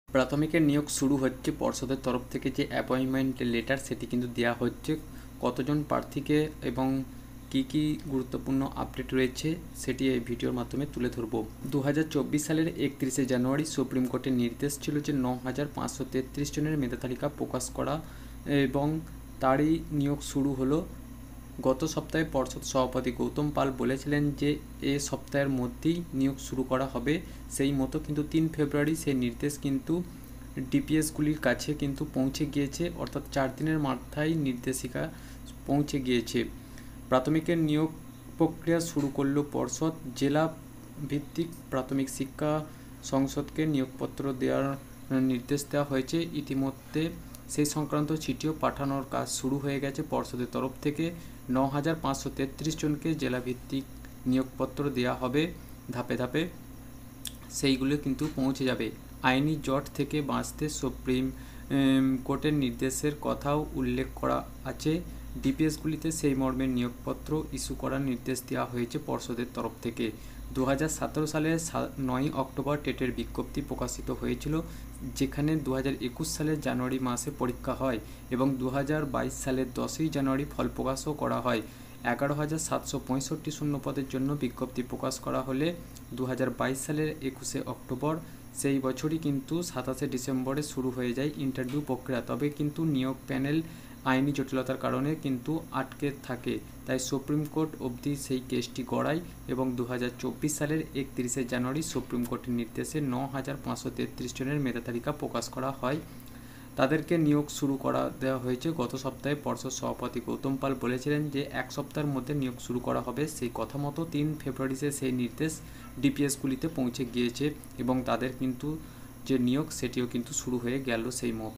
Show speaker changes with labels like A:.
A: প্রাথমিকের নিয়োগ শুরু হচ্ছে। পর্ষদের তরফ থেকে যে অ্যাপয়েন্টমেন্ট লেটার সেটি কিন্তু দেওয়া হচ্ছে। কতজন প্রার্থীকে এবং কি কি গুরুত্বপূর্ণ আপডেট রয়েছে সেটি এই ভিডিওর মাধ্যমে তুলে ধরব। 2024 সালের 31শে জানুয়ারি সুপ্রিম কোর্টের নির্দেশ ছিল যে 9,533 জনের মেধা তালিকা প্রকাশ করা এবং তারই নিয়োগ শুরু হলো। গত সপ্তাহে পর্ষদ সভাপতি গৌতম পাল বলেছিলেন যে এ সপ্তাহের মধ্যেই নিয়োগ শুরু করা হবে। সেই মতো কিন্তু 3 ফেব্রুয়ারি সেই নির্দেশ কিন্তু ডিপিএসগুলির কাছে কিন্তু পৌঁছে গিয়েছে, অর্থাৎ 4 দিনের মাথায় নির্দেশিকা পৌঁছে গিয়েছে। প্রাথমিকের নিয়োগ প্রক্রিয়া শুরু করল পর্ষদ। জেলা ভিত্তিক প্রাথমিক শিক্ষা সংসদকে নিয়োগপত্র দেওয়ার নির্দেশ দেওয়া হয়েছে। ইতিমধ্যে সেই সংক্রান্ত চিঠিও পাঠানোর কাজ শুরু হয়ে গেছে পর্ষদের তরফ থেকে। 9,533 জনকে জেলাভিত্তিক নিয়োগপত্র দেওয়া হবে ধাপে ধাপে, সেইগুলো কিন্তু পৌঁছে যাবে। আইনি জট থেকে বাঁচতে সুপ্রিম কোর্টের নির্দেশের কথাও উল্লেখ করা আছে। ডিপিএসগুলিতে সেই মর্মে নিয়োগপত্র ইস্যু করার নির্দেশ দেওয়া হয়েছে পর্ষদের তরফ থেকে। 2017 সালের 9 অক্টোবর টেটের বিজ্ঞপ্তি প্রকাশিত হয়েছিল, যেখানে 2021 সালের জানুয়ারি মাসে পরীক্ষা হয় এবং 2022 সালের 10ই জানুয়ারি ফল প্রকাশও করা হয়। 11,765 শূন্যপদের জন্য বিজ্ঞপ্তি প্রকাশ করা হলে 2022 সালের 21শে অক্টোবর সেই বছরই কিন্তু 27শে ডিসেম্বরে শুরু হয়ে যায় ইন্টারভিউ প্রক্রিয়া। তবে কিন্তু নিয়োগ প্যানেল আইনি জটিলতার কারণে কিন্তু আটকে থাকে, তাই সুপ্রিম কোর্ট অবধি সেই কেসটি গড়ায় এবং 2024 সালের 31শে জানুয়ারি সুপ্রিম কোর্টের নির্দেশে 9,533 জনের মেধা তালিকা প্রকাশ করা হয়। তাদেরকে নিয়োগ শুরু করা দেওয়া হয়েছে। গত সপ্তাহে পর্ষদ সভাপতি গৌতম পাল বলেছিলেন যে 1 সপ্তাহের মধ্যে নিয়োগ শুরু করা হবে। সেই কথা মতো 3 ফেব্রুয়ারিতে সেই নির্দেশ ডিপিএসগুলিতে পৌঁছে গিয়েছে এবং তাদের কিন্তু যে নিয়োগ সেটিও কিন্তু শুরু হয়ে গেল সেই মতো।